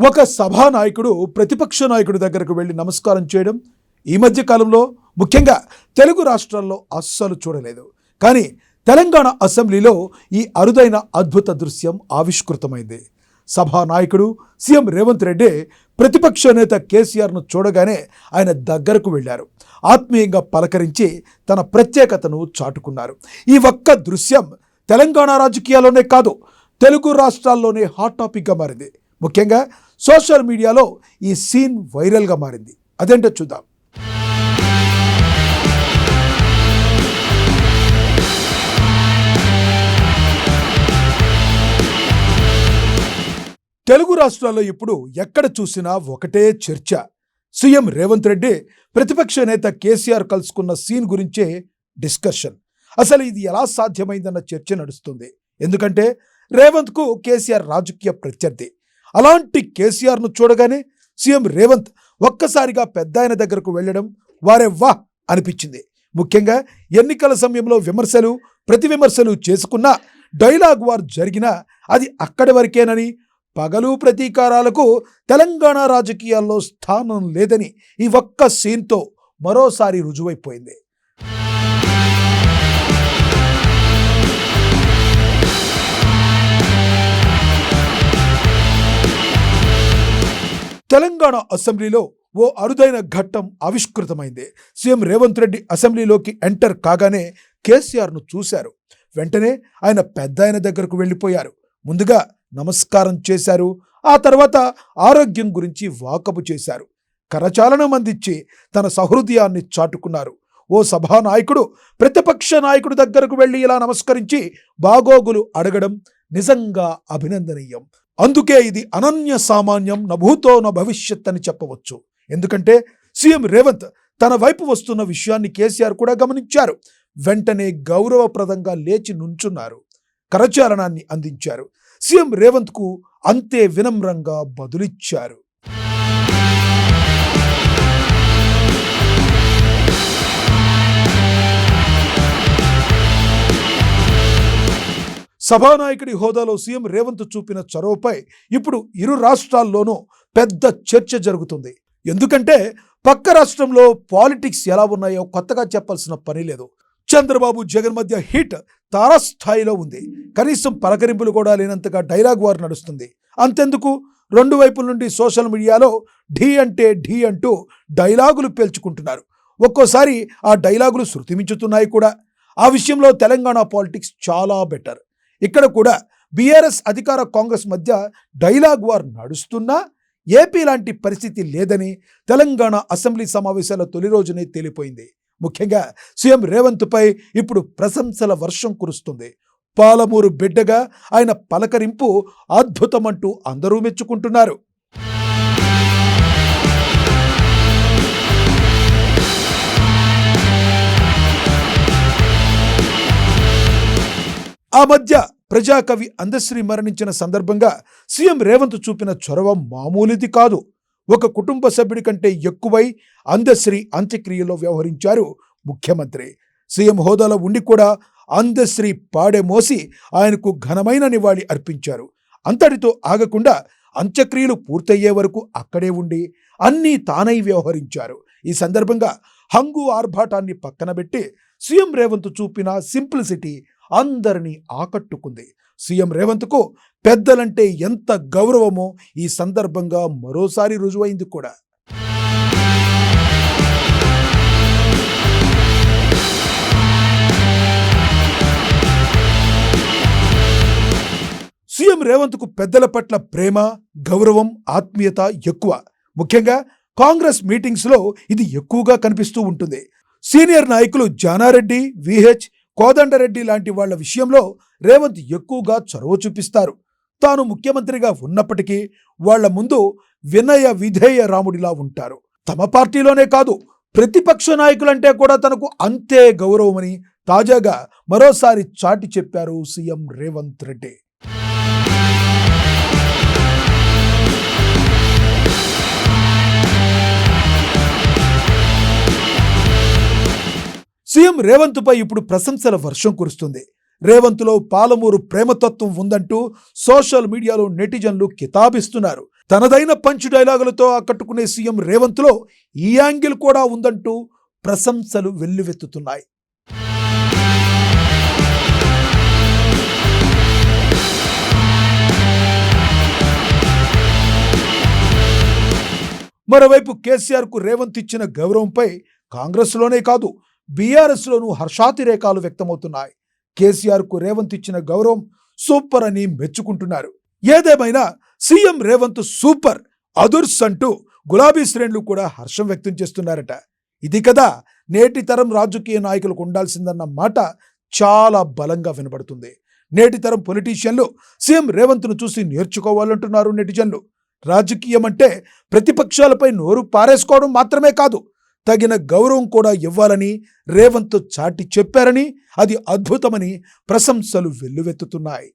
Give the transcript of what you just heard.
ఒక సభానాయకుడు ప్రతిపక్ష నాయకుడి దగ్గరకు వెళ్ళి నమస్కారం చేయడం ఈ మధ్య కాలంలో ముఖ్యంగా తెలుగు రాష్ట్రాల్లో అస్సలు చూడలేదు. కానీ తెలంగాణ అసెంబ్లీలో ఈ అరుదైన అద్భుత దృశ్యం ఆవిష్కృతమైంది. సభానాయకుడు సీఎం రేవంత్ రెడ్డి ప్రతిపక్ష నేత కేసీఆర్ను చూడగానే ఆయన దగ్గరకు వెళ్ళారు. ఆత్మీయంగా పలకరించి తన ప్రత్యేకతను చాటుకున్నారు. ఈ ఒక్క దృశ్యం తెలంగాణ రాజకీయాల్లోనే కాదు, తెలుగు రాష్ట్రాల్లోనే హాట్ టాపిక్గా మారింది. ముఖ్యంగా సోషల్ మీడియాలో ఈ సీన్ వైరల్గా మారింది. అదేంటో చూద్దాం. తెలుగు రాష్ట్రాల్లో ఇప్పుడు ఎక్కడ చూసినా ఒకటే చర్చ. సీఎం రేవంత్ రెడ్డి ప్రతిపక్ష నేత కేసీఆర్ కలుసుకున్న సీన్ గురించే డిస్కషన్. అసలు ఇది ఎలా సాధ్యమైందన్న చర్చ నడుస్తుంది. ఎందుకంటే రేవంత్కు కేసీఆర్ రాజకీయ ప్రత్యర్థి. అలాంటి కేసీఆర్ను చూడగానే సీఎం రేవంత్ ఒక్కసారిగా పెద్ద ఆయన దగ్గరకు వెళ్ళడం వారే వా అనిపించింది. ముఖ్యంగా ఎన్నికల సమయంలో విమర్శలు ప్రతి విమర్శలు చేసుకున్న డైలాగ్ వార్ జరిగినా అది అక్కడి వరకేనని, పగలు ప్రతీకారాలకు తెలంగాణ రాజకీయాల్లో స్థానం లేదని ఈ ఒక్క సీన్తో మరోసారి రుజువైపోయింది. తెలంగాణ అసెంబ్లీలో ఓ అరుదైన ఘట్టం ఆవిష్కృతమైంది. సీఎం రేవంత్ రెడ్డి అసెంబ్లీలోకి ఎంటర్ కాగానే కేసీఆర్ను చూశారు. వెంటనే ఆయన పెద్ద ఆయన దగ్గరకు వెళ్ళిపోయారు. ముందుగా నమస్కారం చేశారు. ఆ తర్వాత ఆరోగ్యం గురించి వాకబు చేశారు. కరచాలనం అందించి తన సహృదయాన్ని చాటుకున్నారు. ఓ సభానాయకుడు ప్రతిపక్ష నాయకుడి దగ్గరకు వెళ్ళి ఇలా నమస్కరించి బాగోగులు అడగడం నిజంగా అభినందనీయం. అందుకే ఇది అనన్య సామాన్యం, నభూతో న భవిష్యత్ అని చెప్పవచ్చు. ఎందుకంటే సీఎం రేవంత్ తన వైపు వస్తున్న విషయాన్ని కేసీఆర్ కూడా గమనించారు. వెంటనే గౌరవప్రదంగా లేచి నుంచున్నారు. కరచాలనాన్ని అందించారు. సీఎం రేవంత్కు అంతే వినమ్రంగా బదులిచ్చారు. సభానాయకుడి హోదాలో సీఎం రేవంత్ చూపిన చొరవపై ఇప్పుడు ఇరు రాష్ట్రాల్లోనూ పెద్ద చర్చ జరుగుతుంది. ఎందుకంటే పక్క రాష్ట్రంలో పాలిటిక్స్ ఎలా ఉన్నాయో కొత్తగా చెప్పాల్సిన పని లేదు. చంద్రబాబు జగన్ మధ్య హిట్ తారాస్థాయిలో ఉంది. కనీసం పలకరింపులు కూడా లేనంతగా డైలాగ్ వార్ నడుస్తుంది. అంతెందుకు, రెండు వైపుల నుండి సోషల్ మీడియాలో ఢీ అంటే ఢీ అంటూ డైలాగులు పేల్చుకుంటున్నారు. ఒక్కోసారి ఆ డైలాగులు శృతిమించుతున్నాయి కూడా. ఆ విషయంలో తెలంగాణ పాలిటిక్స్ చాలా బెటర్. ఇక్కడ కూడా బీఆర్ఎస్ అధికార కాంగ్రెస్ మధ్య డైలాగ్ వార్ నడుస్తున్నా ఏపీ లాంటి పరిస్థితి లేదని తెలంగాణ అసెంబ్లీ సమావేశాల తొలి రోజునే తేలిపోయింది. ముఖ్యంగా సీఎం రేవంత్పై ఇప్పుడు ప్రశంసల వర్షం కురుస్తుంది. పాలమూరు బిడ్డగా ఆయన పలకరింపు అద్భుతమంటూ అందరూ మెచ్చుకుంటున్నారు. ఆ మధ్య ప్రజాకవి అందశ్రీ మరణించిన సందర్భంగా సీఎం రేవంత్ చూపిన చొరవ మామూలుది కాదు. ఒక కుటుంబ సభ్యుడి కంటే ఎక్కువై అందశ్రీ అంత్యక్రియలో వ్యవహరించారు ముఖ్యమంత్రి. సీఎం హోదాలో ఉండి కూడా అందశ్రీ పాడె మోసి ఆయనకు ఘనమైన నివాళి అర్పించారు. అంతటితో ఆగకుండా అంత్యక్రియలు పూర్తయ్యే వరకు అక్కడే ఉండి అన్నీ తానై వ్యవహరించారు. ఈ సందర్భంగా హంగు ఆర్భాటాన్ని పక్కన పెట్టి సీఎం రేవంత్ చూపిన సింప్లిసిటీ అందరినీ ఆకట్టుకుంది. సీఎం రేవంత్కు పెద్దలంటే ఎంత గౌరవమో ఈ సందర్భంగా మరోసారి రుజువైంది కూడా. సీఎం రేవంత్కు పెద్దల పట్ల ప్రేమ, గౌరవం, ఆత్మీయత ఎక్కువ. ముఖ్యంగా కాంగ్రెస్ మీటింగ్స్లో ఇది ఎక్కువగా కనిపిస్తూ ఉంటుంది. సీనియర్ నాయకులు జానారెడ్డి, విహెచ్, కోదండరెడ్డి లాంటి వాళ్ల విషయంలో రేవంత్ ఎక్కువగా చొరవ చూపిస్తారు. తాను ముఖ్యమంత్రిగా ఉన్నప్పటికీ వాళ్ల ముందు వినయ విధేయ రాముడిలా ఉంటారు. తమ పార్టీలోనే కాదు, ప్రతిపక్ష నాయకులంటే కూడా తనకు అంతే గౌరవమని తాజాగా మరోసారి చాటి చెప్పారు సీఎం రేవంత్ రెడ్డి. సీఎం రేవంత్పై ఇప్పుడు ప్రశంసల వర్షం కురుస్తుంది. రేవంత్లో పాలమూరు ప్రేమతత్వం ఉందంటూ సోషల్ మీడియాలో నెటిజన్లు కితాబిస్తున్నారు. తనదైన పంచ్ డైలాగులతో ఆకట్టుకునే సీఎం రేవంత్లో ఈ యాంగిల్ కూడా ఉందంటూ ప్రశంసలు వెల్లువెత్తుతున్నాయి. మరోవైపు కేసీఆర్కు రేవంత్ ఇచ్చిన గౌరవంపై కాంగ్రెస్లోనే కాదు బీఆర్ఎస్లోనూ హర్షాతిరేకాలు వ్యక్తమవుతున్నాయి. కేసీఆర్కు రేవంత్ ఇచ్చిన గౌరవం సూపర్ అని మెచ్చుకుంటున్నారు. ఏదేమైనా సీఎం రేవంత్ సూపర్ అదుర్స్ అంటూ గులాబీ శ్రేణులు కూడా హర్షం వ్యక్తం చేస్తున్నారట. ఇది కదా నేటి తరం రాజకీయ నాయకులకు ఉండాల్సిందన్న మాట చాలా బలంగా వినబడుతుంది. నేటి తరం పొలిటీషియన్లు సీఎం రేవంత్ను చూసి నేర్చుకోవాలంటున్నారు నెటిజన్లు. రాజకీయం అంటే ప్రతిపక్షాలపై నోరు పారేసుకోవడం మాత్రమే కాదు, తగిన గౌరవం కూడా ఇవ్వాలని రేవంత్ చాటి చెప్పారని, అది అద్భుతమని ప్రశంసలు వెల్లువెత్తుతున్నాయి.